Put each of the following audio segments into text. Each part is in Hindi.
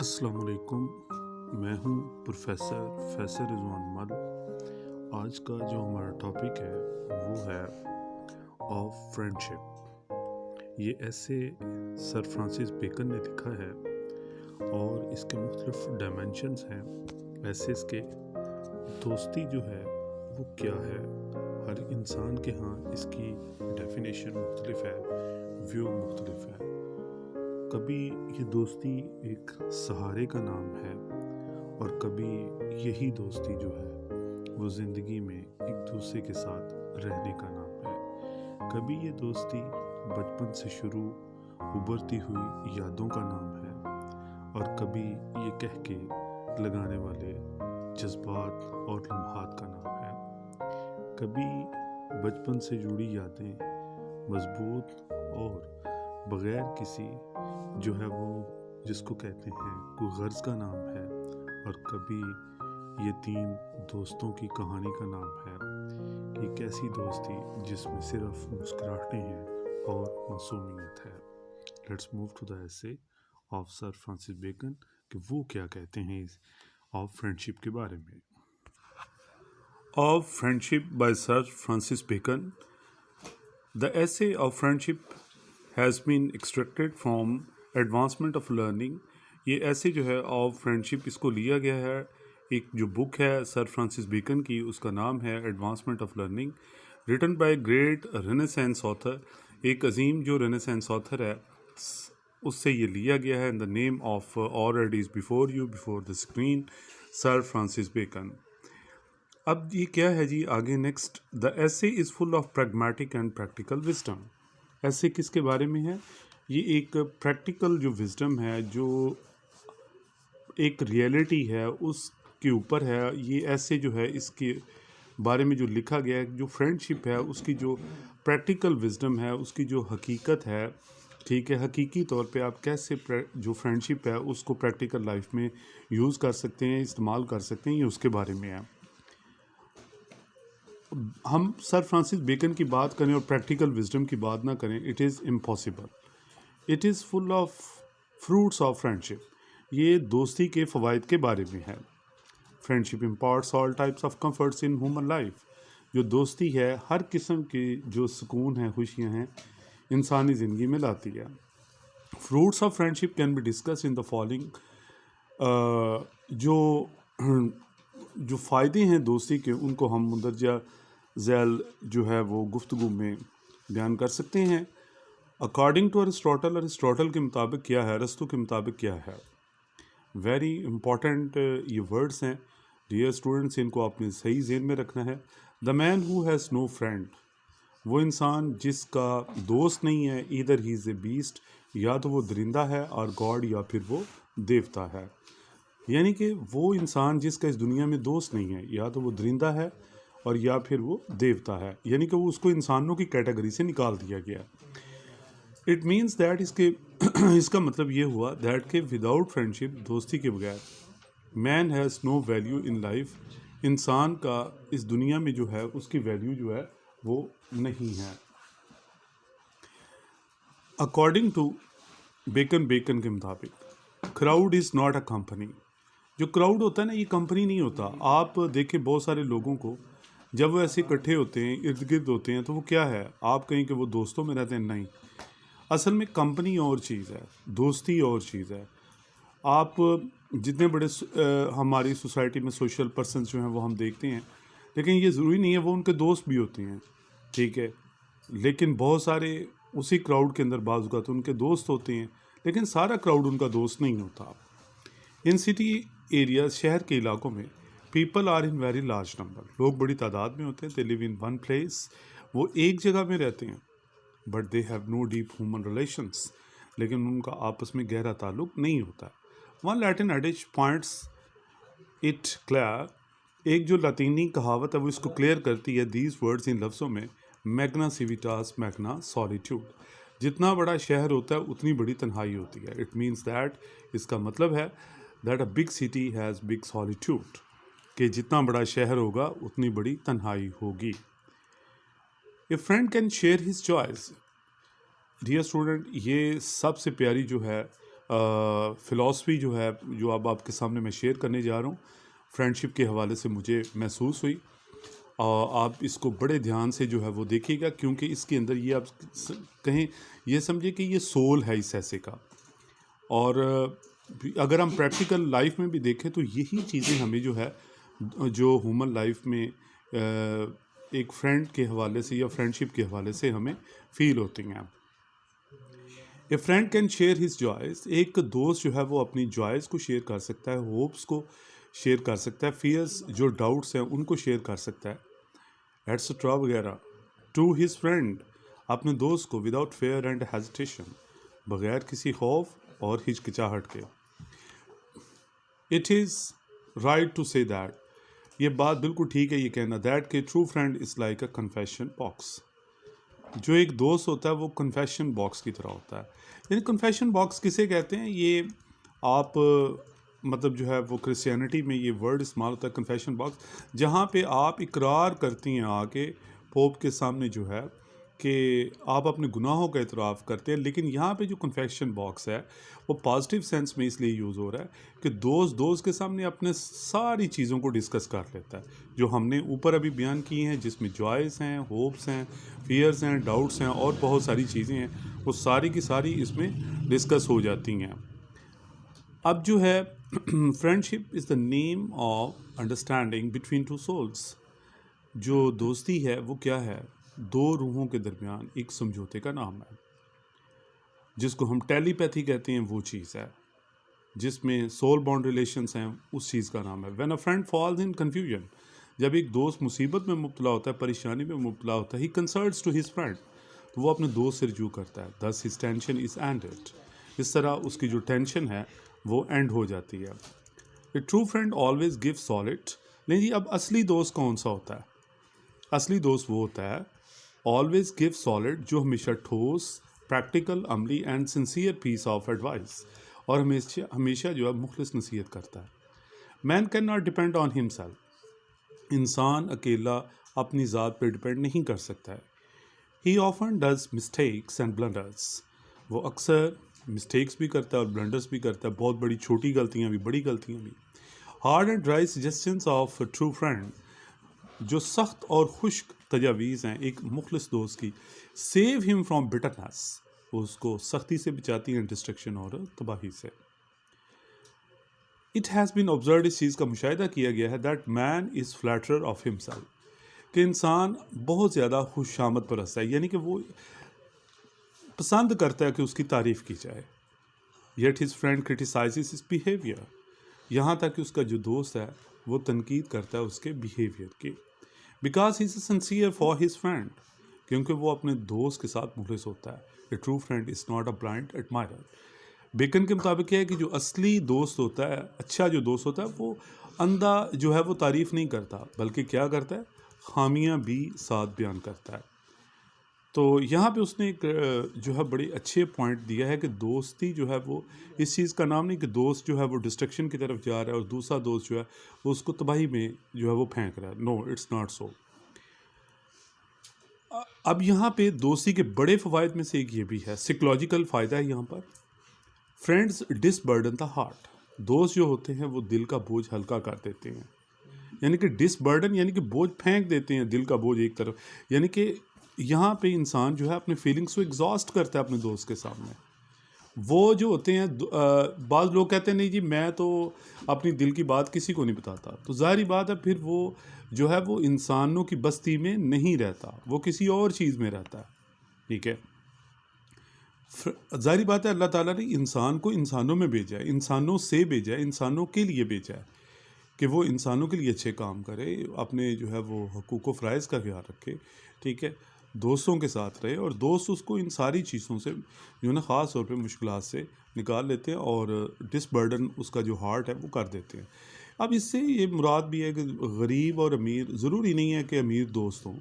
अस्सलाम वालेकुम। मैं हूं प्रोफेसर फैसल रिजवान मल। आज का जो हमारा टॉपिक है वो है ऑफ फ्रेंडशिप। ये ऐसे सर फ्रांसिस बेकन ने लिखा है और इसके मुख्तलिफ डायमेंशंस हैं। ऐसे इसके दोस्ती जो है वो क्या है, हर इंसान के यहाँ इसकी डेफिनेशन मुख्तलिफ है, व्यू मुख्तलिफ है। कभी ये दोस्ती एक सहारे का नाम है और कभी यही दोस्ती जो है वो ज़िंदगी में एक दूसरे के साथ रहने का नाम है। कभी ये दोस्ती बचपन से शुरू उभरती हुई यादों का नाम है और कभी ये कह के लगाने वाले जज्बात और लम्हात का नाम है। कभी बचपन से जुड़ी यादें मजबूत और बग़ैर किसी जो है वो जिसको कहते हैं कोई गर्ज का नाम है, और कभी ये तीन दोस्तों की कहानी का नाम है कि एक ऐसी दोस्ती जिसमें सिर्फ मुस्कुराहटें हैं और मासूमियत है। Let's move to the essay of sir Francis Bacon कि वो क्या कहते हैं इस ऑफ फ्रेंडशिप के बारे में। Of friendship by sir Francis Bacon. The essay of friendship has been extracted from advancement of learning. ये ऐसे जो है ऑफ फ्रेंडशिप इसको लिया गया है, एक जो बुक है सर फ्रांसिस बेकन की, उसका नाम है advancement of learning, written by great renaissance author. एक अजीम जो रेनेसेंस ऑथर है उससे ये लिया गया है। In the name of already is before you before the screen, sir Francis Bacon. अब ये क्या है जी आगे next, the essay is full of pragmatic and practical wisdom. Essay किसके बारे में है? ये एक प्रैक्टिकल जो विजडम है, जो एक रियलिटी है उसके ऊपर है। ये ऐसे जो है इसके बारे में जो लिखा गया है, जो फ्रेंडशिप है उसकी जो प्रैक्टिकल विजडम है, उसकी जो हकीकत है, ठीक है, हकीकी तौर पे आप कैसे जो फ्रेंडशिप है उसको प्रैक्टिकल लाइफ में यूज़ कर सकते हैं, इस्तेमाल कर सकते हैं, ये उसके बारे में है। हम सर फ्रांसिस बेकन की बात करें और प्रैक्टिकल विजडम की बात ना करें, it is impossible. It is full of fruits of friendship. ये दोस्ती के फ़वाइद के बारे में है। Friendship imparts all types of comforts in human life. जो दोस्ती है हर किस्म की जो सुकून है, खुशियाँ हैं, इंसानी ज़िंदगी में लाती है। Fruits of friendship can be discuss in the following. जो फ़ायदे हैं दोस्ती के उनको हम मुंदरजा झैल जो है वो गुफ्तगू में बयान कर सकते हैं। अकॉर्डिंग टू अरिस्टोटल, अरिस्टोटल के मुताबिक क्या है, अरस्तु के मुताबिक क्या है। वेरी इंपॉर्टेंट ये वर्ड्स हैं डियर स्टूडेंट्स, इनको आपने सही ज़हन में रखना है। The man who has no friend, वो इंसान जिसका दोस्त नहीं है, either he is a beast, या तो वो दरिंदा है, और गॉड, या फिर वो देवता है। यानी कि वो इंसान जिसका इस दुनिया में दोस्त नहीं है, या तो वो दरिंदा है और या फिर वो देवता है, यानी कि वो उसको इंसानों की कैटेगरी से निकाल दिया गया। इट मीन्स दैट इसके इसका मतलब ये हुआ दैट के विदाउट फ्रेंडशिप, दोस्ती के बगैर, man has no value in life, इंसान का इस दुनिया में जो है उसकी वैल्यू जो है वो नहीं है। अकॉर्डिंग टू बेकन के मुताबिक, crowd is not a company. जो क्राउड होता है ना, ये कंपनी नहीं होता। आप देखें बहुत सारे लोगों को, जब वो ऐसे इकट्ठे होते हैं, इर्द गिर्द होते हैं, तो वो क्या है, आप कहें कि वो दोस्तों में रहते हैं, नहीं। असल में कंपनी और चीज़ है, दोस्ती और चीज़ है। आप जितने बड़े हमारी सोसाइटी में सोशल पर्सन जो हैं वो हम देखते हैं, लेकिन ये ज़रूरी नहीं है वो उनके दोस्त भी होते हैं, ठीक है। लेकिन बहुत सारे उसी क्राउड के अंदर बाज़ औक़ात तो उनके दोस्त होते हैं, लेकिन सारा क्राउड उनका दोस्त नहीं होता। इन सिटी एरियाज, शहर के इलाकों में, people are in very large number, लोग बड़ी तादाद में होते हैं। They live in one place, वो एक जगह में रहते हैं, but they have no deep human relations, लेकिन उनका आपस में गहरा ताल्लुक नहीं होता। One Latin adage points it clear, एक जो लातीनी कहावत है वो इसको क्लियर करती है, दीज वर्ड्स, इन लफ्ज़ों में, मैग्ना सिविटास मैग्ना सॉलिट्यूड। जितना बड़ा शहर होता है उतनी बड़ी तन्हाई होती है। इट मीन्स दैट, इसका मतलब है that a big city has big solitude, कि जितना बड़ा शहर होगा उतनी बड़ी तन्हाई होगी। A friend can share his choice. Dear student, ये सबसे प्यारी जो है फ़िलॉसफी जो है, जो अब आपके सामने मैं शेयर करने जा रहा हूँ, फ्रेंडशिप के हवाले से मुझे महसूस हुई। आप इसको बड़े ध्यान से जो है वो देखिएगा, क्योंकि इसके अंदर ये आप कहें, ये समझे कि ये सोल है इस ऐसे का। और अगर हम प्रैक्टिकल लाइफ में भी देखें तो यही चीज़ें हमें जो है, जो ह्यूमन लाइफ में एक फ्रेंड के हवाले से या फ्रेंडशिप के हवाले से हमें फील होती हैं। ए friend can share his joys, एक दोस्त जो है वो अपनी जॉयज़ को शेयर कर सकता है, होप्स को शेयर कर सकता है, फियर्स जो डाउट्स हैं उनको शेयर कर सकता है, एट्सेट्रा वगैरह, टू हिज फ्रेंड, अपने दोस्त को, विदाउट फेयर एंड हेजिटेशन, बगैर किसी खौफ और हिचकिचाहट के। It is right to say that, ये बात बिल्कुल ठीक है ये कहना, दैट के true friend is like a confession box. जो एक दोस्त होता है वो कन्फेशन बॉक्स की तरह होता है। यानी कन्फेशन बॉक्स किसे कहते हैं, ये आप मतलब जो है वो क्रिश्चियनिटी में ये वर्ड इस्तेमाल होता है, कन्फेशन बॉक्स, जहाँ पे आप इकरार करती हैं आके पोप के सामने जो है कि आप अपने गुनाहों का इतराफ़ करते हैं। लेकिन यहाँ पे जो कन्फेशन बॉक्स है वो पॉजिटिव सेंस में इसलिए यूज़ हो रहा है कि दोस्त के सामने अपने सारी चीज़ों को डिस्कस कर लेता है, जो हमने ऊपर अभी बयान की हैं, जिसमें जॉयज़ हैं, होप्स हैं, फियर्स हैं, डाउट्स हैं और बहुत सारी चीज़ें हैं, वो सारी की सारी इसमें डिस्कस हो जाती हैं। अब जो है friendship is the name of understanding between two souls. जो दोस्ती है वो क्या है, दो रूहों के दरमियान एक समझौते का नाम है, जिसको हम टेलीपैथी कहते हैं, वो चीज़ है जिसमें सोल बॉन्ड रिलेशंस हैं, उस चीज़ का नाम है। When a friend falls in confusion, जब एक दोस्त मुसीबत में मुब्तला होता है, परेशानी में मुब्तला होता है, ही कंसल्ट्स टू हिज फ्रेंड, तो वो अपने दोस्त से रजू करता है, दस हिज टेंशन इज़ एंडेड, इस तरह उसकी जो टेंशन है वो एंड हो जाती है। A true friend always give solid. नहीं जी, अब असली दोस्त कौन सा होता है? असली दोस्त वो होता है ऑलवेज गिव सॉलिड, जो हमेशा ठोस, प्रैक्टिकल, अमली and sincere piece of advice, और हमेशा हमेशा जो है मुखलिस नसीहत करता है। Man can not depend on himself, इंसान अकेला अपनी ज़ात पर डिपेंड नहीं कर सकता है। ही often does mistakes and blunders, वो अक्सर मिस्टेक्स भी करता है और ब्लंडर्स भी करता है, बहुत बड़ी छोटी गलतियाँ भी, बड़ी गलतियाँ भी। Hard and dry suggestions of true friend, जो सख्त और खुश्क तजावीज़ हैं एक मुखलिस दोस्त की, सेव हिम फ्रॉम बिटरनेस, उसको सख्ती से बचाती हैं डिस्ट्रक्शन और तबाही से। इट हैज़ बीन ऑब्जर्व, इस चीज़ का मुशाहिदा किया गया है, that man is flatterer of himself, कि इंसान बहुत ज़्यादा खुशामद परस्त है, यानी कि वो पसंद करता है कि उसकी तारीफ़ की जाए। Yet his friend criticises his behaviour, यहाँ तक कि उसका जो दोस्त है वो तनकीद करता है उसके बिहेवियर की। Because he is sincere for his friend, क्योंकि वो अपने दोस्त के साथ मुखलिस होता है। A true friend is not a blind admirer. Bacon के मुताबिक क्या है कि जो असली दोस्त होता है, अच्छा जो दोस्त होता है, वो अंधा जो है वो तारीफ़ नहीं करता, बल्कि क्या करता है, खामियां भी साथ बयान करता है। तो यहाँ पे उसने एक जो है बड़े अच्छे पॉइंट दिया है कि दोस्ती जो है वो इस चीज़ का नाम नहीं कि दोस्त जो है वो डिस्ट्रक्शन की तरफ जा रहा है और दूसरा दोस्त जो है वो उसको तबाही में जो है वो फेंक रहा है। No, it's not so. अब यहाँ पे दोस्ती के बड़े फ़वाइद में से एक ये भी है, साइकोलॉजिकल फ़ायदा है यहाँ पर। फ्रेंड्स डिसबर्डन द हार्ट, दोस्त जो होते हैं वो दिल का बोझ हल्का कर देते हैं, यानी कि डिसबर्डन यानी कि बोझ फेंक देते हैं, दिल का बोझ एक तरफ, यानी कि यहाँ पे इंसान जो है अपने फीलिंग्स को एग्जॉस्ट करता है अपने दोस्त के सामने। वो जो होते हैं बाज़ लोग कहते हैं नहीं जी मैं तो अपनी दिल की बात किसी को नहीं बताता, तो ज़ाहिर बात है फिर वो जो है वो इंसानों की बस्ती में नहीं रहता, वो किसी और चीज़ में रहता है। ठीक है, ज़ाहिर बात है अल्लाह ताला ने इंसान को इंसानों में भेजा है, इंसानों से भेजा है, इंसानों के लिए भेजा है कि वो इंसानों के लिए अच्छे काम करे, अपने जो है वो हकूक़ व फ़राइज़ का ख्याल रखे। ठीक है, दोस्तों के साथ रहे और दोस्त उसको इन सारी चीज़ों से जो ना ख़ास तौर पे मुश्किलात से निकाल लेते हैं और डिसबर्डन उसका जो हार्ट है वो कर देते हैं। अब इससे ये मुराद भी है कि गरीब और अमीर ज़रूरी नहीं है कि अमीर दोस्त हों,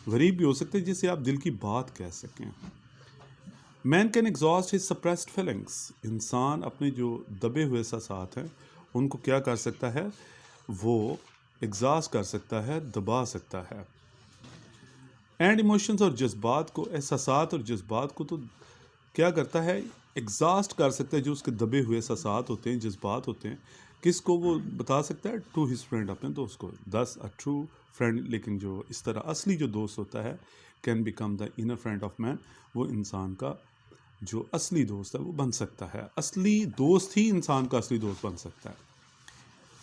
गरीब भी हो सकते हैं जिससे आप दिल की बात कह सकें। Man can exhaust his suppressed feelings, इंसान अपने जो दबे हुए एहसासात हैं उनको क्या कर सकता है, वो एग्जॉस्ट कर सकता है, दबा सकता है। एंड इमोशंस और जज्बात को, एहसासात और जज्बात को तो क्या करता है, एग्जॉस्ट कर सकता है, जो उसके दबे हुए एहसासात होते हैं, जज्बात होते हैं, किसको वो बता सकता है? टू हिज फ्रेंड, अपने दोस्त को। दस अ ट्रू फ्रेंड, लेकिन जो इस तरह असली जो दोस्त होता है, can become the inner friend of man, वो इंसान का जो असली दोस्त है वो बन सकता है। असली दोस्त ही इंसान का असली दोस्त बन सकता है,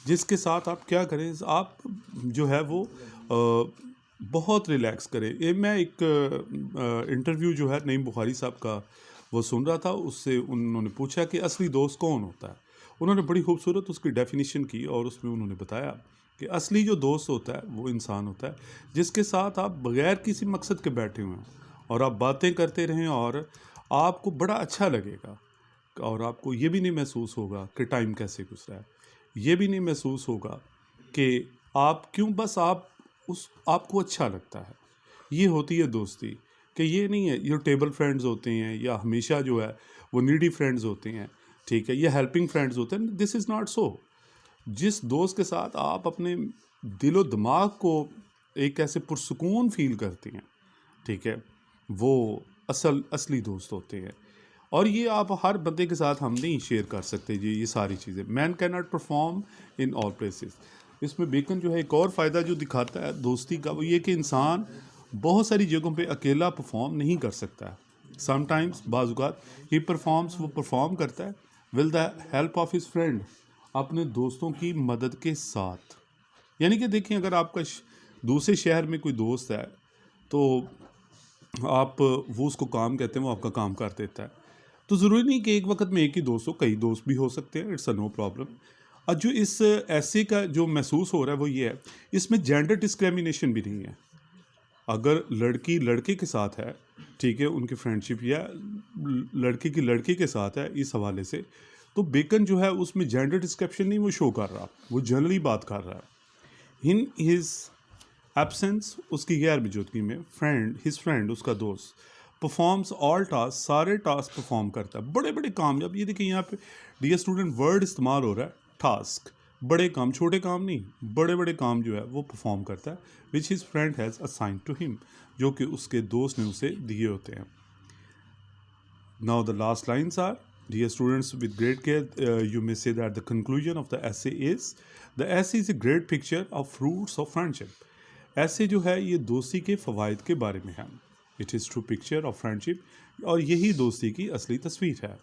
जिसके साथ आप क्या करें, आप जो है वो बहुत रिलैक्स करें। ये मैं एक इंटरव्यू जो है नईम बुखारी साहब का वो सुन रहा था, उससे उन्होंने पूछा कि असली दोस्त कौन होता है। उन्होंने बड़ी खूबसूरत उसकी डेफिनेशन की, और उसमें उन्होंने बताया कि असली जो दोस्त होता है वो इंसान होता है जिसके साथ आप बग़ैर किसी मकसद के बैठे हुए हैं और आप बातें करते रहें और आपको बड़ा अच्छा लगेगा, और आपको ये भी नहीं महसूस होगा कि टाइम कैसे गुजरा है, ये भी नहीं महसूस होगा कि आप क्यों, बस आप उस आपको अच्छा लगता है। ये होती है दोस्ती, कि ये नहीं है ये टेबल फ्रेंड्स होते हैं या हमेशा जो है वो नीडी फ्रेंड्स होते हैं, ठीक है, या हेल्पिंग फ्रेंड्स होते हैं। This is not so. जिस दोस्त के साथ आप अपने दिलो दिमाग को एक ऐसे पुरसुकून फील करते हैं, ठीक है, वो असली दोस्त होते हैं। और ये आप हर बंदे के साथ हम नहीं शेयर कर सकते जी, ये सारी चीज़ें। Man can not perform in all places. इसमें बेकन जो है एक और फ़ायदा जो दिखाता है दोस्ती का, वो ये कि इंसान बहुत सारी जगहों पे अकेला परफॉर्म नहीं कर सकता है। समटाइम्स बाज़ात ही परफॉर्म्स, वो परफॉर्म करता है with the help of his friend, अपने दोस्तों की मदद के साथ। यानी कि देखिए, अगर आपका दूसरे शहर में कोई दोस्त है तो आप वो उसको काम कहते हैं, वो आपका काम कर देता है। तो ज़रूरी नहीं कि एक वक्त में एक ही दोस्त हो, कई दोस्त भी हो सकते हैं, इट्स अ नो प्रॉब्लम। और जो इस ऐसे का जो महसूस हो रहा है वो ये है, इसमें जेंडर डिस्क्रिमिनेशन भी नहीं है। अगर लड़की लड़के के साथ है, ठीक है, उनकी फ्रेंडशिप, या लड़के की लड़के के साथ है, इस हवाले से तो बेकन जो है उसमें जेंडर डिस्क्रिप्शन नहीं वो शो कर रहा, वो जनरली बात कर रहा है। इन हिज एब्सेंस, उसकी गैर मौजूदगी में, हिज फ्रेंड, उसका दोस्त, परफॉर्म्स ऑल टास्क, सारे टास्क परफॉर्म करता है, बड़े बड़े काम। जब ये देखिए यहाँ पे डियर स्टूडेंट वर्ड इस्तेमाल हो रहा है, टास्क, बड़े काम, छोटे काम नहीं, बड़े बड़े काम जो है वो परफॉर्म करता है, which his friend has assigned to him, जो कि उसके दोस्त ने उसे दिए होते हैं। Now the last lines are, dear students, with great care you may say that the conclusion of the essay is a great picture of fruits of friendship. ऐसे जो है ये दोस्ती के फ़वाइद के बारे में है। It is true picture of friendship, और यही दोस्ती की असली तस्वीर है।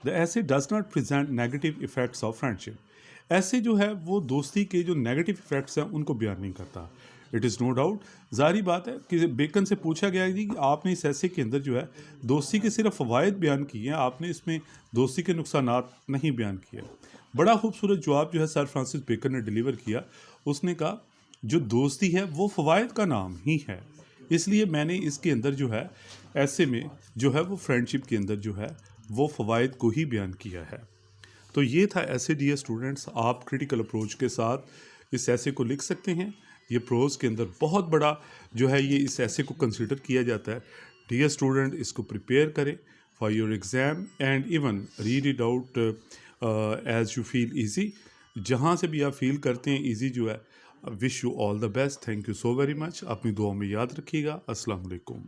द ऐसे does not present negative effects of friendship. ऐसे जो है वो दोस्ती के जो नेगेटिव इफ़ेक्ट्स हैं उनको बयान नहीं करता। इट इज़ नो डाउट, ज़ाहिर बात है कि बेकन से पूछा गया है कि आपने इस ऐसे के अंदर जो है दोस्ती के सिर्फ फ़वाइद बयान किए हैं, आपने इसमें दोस्ती के नुकसानात नहीं बयान किए। बड़ा खूबसूरत जवाब जो है सर फ्रांसिस बेकन ने डिलीवर किया। उसने कहा जो दोस्ती है वो फ़वाइद का नाम ही है, इसलिए मैंने इसके अंदर जो है ऐसे में जो है वो फ्रेंडशिप के अंदर जो है वो फ़वाइद को ही बयान किया है। तो ये था ऐसे, डियर स्टूडेंट्स, आप क्रिटिकल अप्रोच के साथ इस ऐसे को लिख सकते हैं। ये प्रोज के अंदर बहुत बड़ा जो है ये इस ऐसे को कंसिडर किया जाता है। डियर स्टूडेंट, इसको प्रिपेयर करें for your exam and even read it out as you feel easy. जहाँ से भी आप फील करते हैं ईजी जो है, wish you all the best. Thank you so very much. अपनी दुआ में याद रखिएगा। अस्सलाम वालेकुम।